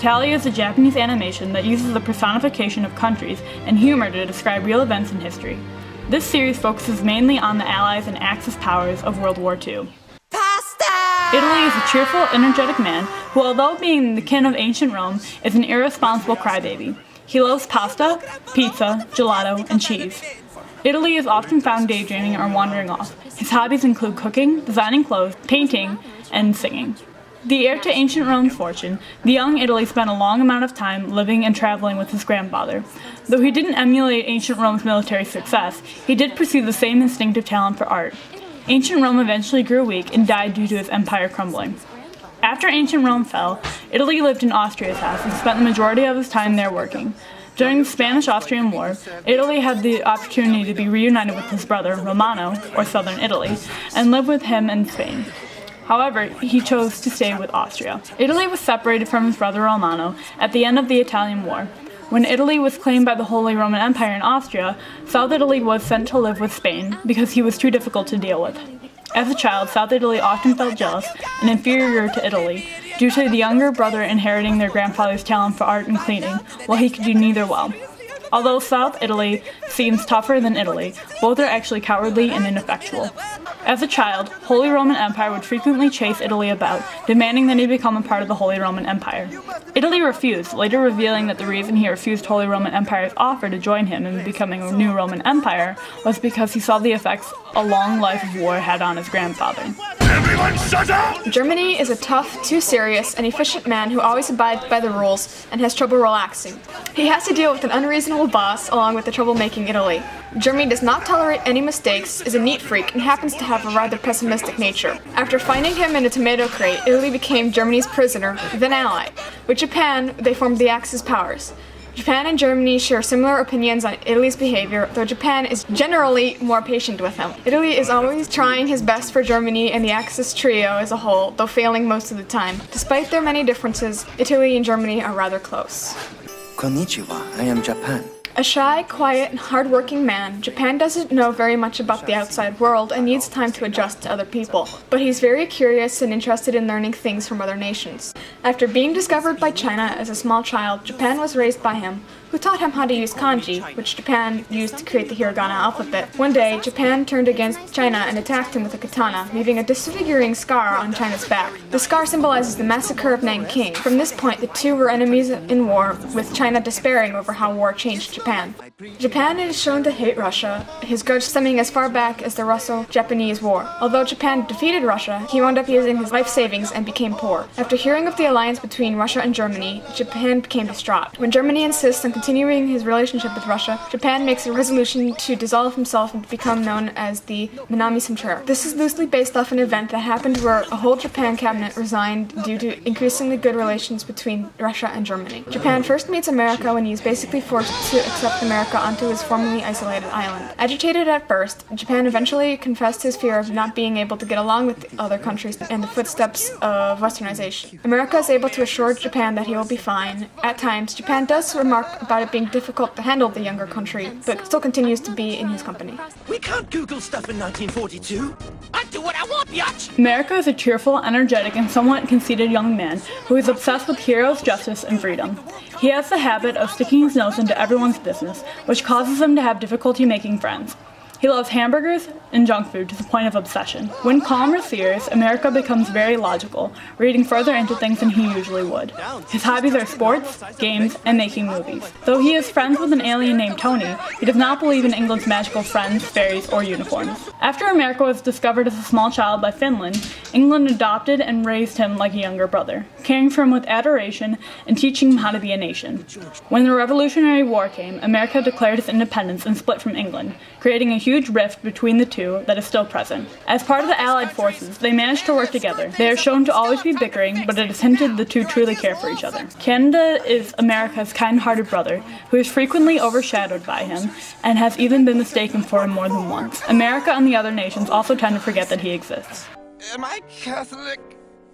Italia is a Japanese animation that uses the personification of countries and humor to describe real events in history. This series focuses mainly on the Allies and Axis powers of World War II. Italy is a cheerful, energetic man who, although being the kin of ancient Rome, is an irresponsible crybaby. He loves pasta, pizza, gelato, and cheese. Italy is often found daydreaming or wandering off. His hobbies include cooking, designing clothes, painting, and singing. The heir to ancient Rome's fortune, the young Italy spent a long amount of time living and traveling with his grandfather. Though he didn't emulate ancient Rome's military success, he did pursue the same instinctive talent for art. Ancient Rome eventually grew weak and died due to his empire crumbling. After ancient Rome fell, Italy lived in Austria's house and spent the majority of his time there working. During the Spanish-Austrian War, Italy had the opportunity to be reunited with his brother, Romano, or Southern Italy, and live with him in Spain. However, he chose to stay with Austria. Italy was separated from his brother Romano at the end of the Italian War. When Italy was claimed by the Holy Roman Empire in Austria, South Italy was sent to live with Spain because he was too difficult to deal with. As a child, South Italy often felt jealous and inferior to Italy due to the younger brother inheriting their grandfather's talent for art and cleaning, while he could do neither well. Although South Italy seems tougher than Italy, both are actually cowardly and ineffectual. As a child, Holy Roman Empire would frequently chase Italy about, demanding that he become a part of the Holy Roman Empire. Italy refused, later revealing that the reason he refused Holy Roman Empire's offer to join him in becoming a new Roman Empire was because he saw the effects a long life of war had on his grandfather. Everyone shut up! Germany is a tough, too serious, and efficient man who always abides by the rules and has trouble relaxing. He has to deal with an unreasonable boss along with the troublemaking Italy. Germany does not tolerate any mistakes, is a neat freak, and happens to have a rather pessimistic nature. After finding him in a tomato crate, Italy became Germany's prisoner, then ally. With Japan, they formed the Axis powers. Japan and Germany share similar opinions on Italy's behavior, though Japan is generally more patient with him. Italy is always trying his best for Germany and the Axis trio as a whole, though failing most of the time. Despite their many differences, Italy and Germany are rather close. Konnichiwa, I am Japan. A shy, quiet, and hard-working man, Japan doesn't know very much about the outside world and needs time to adjust to other people. But he's very curious and interested in learning things from other nations. After being discovered by China as a small child, Japan was raised by him, who taught him how to use kanji, which Japan used to create the hiragana alphabet. One day, Japan turned against China and attacked him with a katana, leaving a disfiguring scar on China's back. The scar symbolizes the massacre of Nanking. From this point, the two were enemies in war, with China despairing over how war changed Japan. Japan is shown to hate Russia, his grudge stemming as far back as the Russo-Japanese War. Although Japan defeated Russia, he wound up using his life savings and became poor. After hearing of the alliance between Russia and Germany, Japan became distraught. When Germany insists on continuing his relationship with Russia, Japan makes a resolution to dissolve himself and become known as the Minami Centaur. This is loosely based off an event that happened where a whole Japan cabinet resigned due to increasingly good relations between Russia and Germany. Japan first meets America when he is basically forced to accept America onto his formerly isolated island. Agitated at first, Japan eventually confessed his fear of not being able to get along with the other countries and the footsteps of westernization. America is able to assure Japan that he will be fine. At times, Japan does remark about it being difficult to handle the younger country, but still continues to be in his company. We can't Google stuff in 1942. I do what I want, biatch! America is a cheerful, energetic, and somewhat conceited young man who is obsessed with heroes, justice, and freedom. He has the habit of sticking his nose into everyone's business, which causes him to have difficulty making friends. He loves hamburgers and junk food to the point of obsession. When calm receives, America becomes very logical, reading further into things than he usually would. His hobbies are sports, games, and making movies. Though he is friends with an alien named Tony, he does not believe in England's magical friends, fairies, or unicorns. After America was discovered as a small child by Finland, England adopted and raised him like a younger brother, caring for him with adoration and teaching him how to be a nation. When the Revolutionary War came, America declared its independence and split from England, creating a huge rift between the two that is still present. As part of the Allied forces, they managed to work together. They are shown to always be bickering, but it is hinted the two truly care for each other. Canada is America's kind-hearted brother, who is frequently overshadowed by him, and has even been mistaken for him more than once. America and the other nations also tend to forget that he exists. Am I Catholic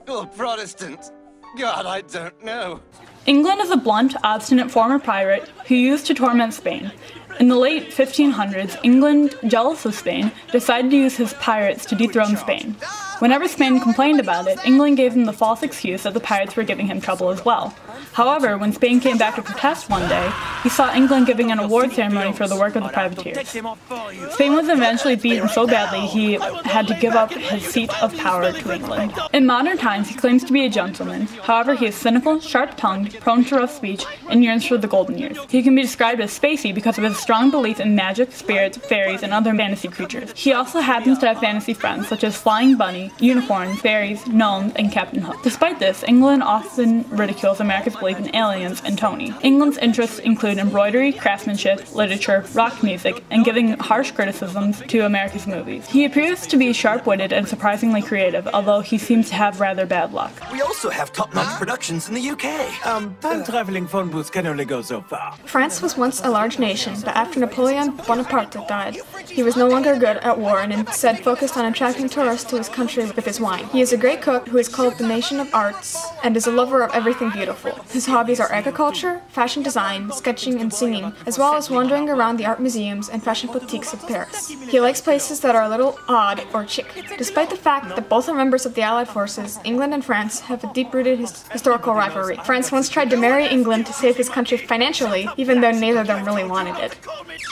or Protestant? God, I don't know. England is a blunt, obstinate former pirate who used to torment Spain. In the late 1500s, England, jealous of Spain, decided to use his pirates to dethrone Spain. Whenever Spain complained about it, England gave them the false excuse that the pirates were giving him trouble as well. However, when Spain came back to protest one day, he saw England giving an award ceremony for the work of the privateers. Spain was eventually beaten so badly he had to give up his seat of power to England. In modern times, he claims to be a gentleman. However, he is cynical, sharp-tongued, prone to rough speech, and yearns for the golden years. He can be described as spacey because of his strong belief in magic, spirits, fairies, and other fantasy creatures. He also happens to have fantasy friends such as Flying Bunny, unicorns, fairies, gnomes, and Captain Hook. Despite this, England often ridicules America's belief in aliens and Tony. England's interests include embroidery, craftsmanship, literature, rock music, and giving harsh criticisms to America's movies. He appears to be sharp-witted and surprisingly creative, although he seems to have rather bad luck. We also have top-notch productions in the UK. Time-traveling phone booths can only go so far. France was once a large nation, but after Napoleon Bonaparte died, he was no longer good at war and instead focused on attracting tourists to his country with his wine. He is a great cook who is called the nation of arts and is a lover of everything beautiful. His hobbies are agriculture, fashion design, sketching, and singing, as well as wandering around the art museums and fashion boutiques of Paris. He likes places that are a little odd or chic. Despite the fact that both are members of the Allied forces, England and France have a deep-rooted historical rivalry. France once tried to marry England to save his country financially, even though neither of them really wanted it.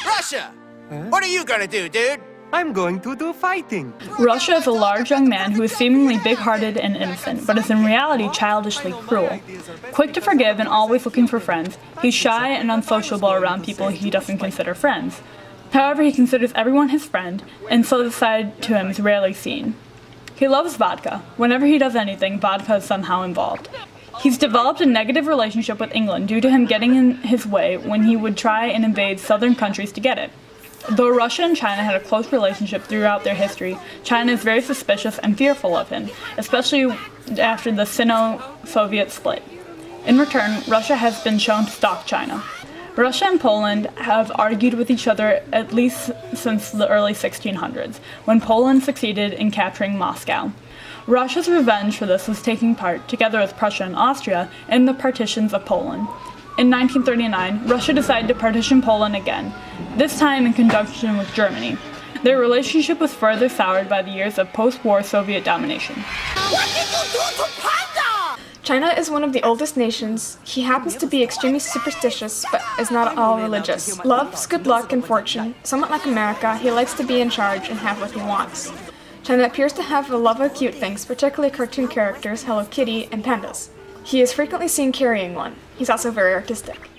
Russia! What are you gonna do, dude? I'm going to do fighting. Russia is a large young man who is seemingly big-hearted and innocent, but is in reality childishly cruel. Quick to forgive and always looking for friends, he's shy and unsociable around people he doesn't consider friends. However, he considers everyone his friend, and so this side to him is rarely seen. He loves vodka. Whenever he does anything, vodka is somehow involved. He's developed a negative relationship with England due to him getting in his way when he would try and invade southern countries to get it. Though Russia and China had a close relationship throughout their history, China is very suspicious and fearful of him, especially after the Sino-Soviet split. In return, Russia has been shown to stalk China. Russia and Poland have argued with each other at least since the early 1600s, when Poland succeeded in capturing Moscow. Russia's revenge for this was taking part, together with Prussia and Austria, in the partitions of Poland. In 1939, Russia decided to partition Poland again, this time in conjunction with Germany. Their relationship was further soured by the years of post-war Soviet domination. What did you do to Panda? China is one of the oldest nations. He happens to be extremely superstitious, but is not at all religious. Loves good luck and fortune. Somewhat like America, he likes to be in charge and have what he wants. China appears to have a love of cute things, particularly cartoon characters, Hello Kitty, and pandas. He is frequently seen carrying one. He's also very artistic.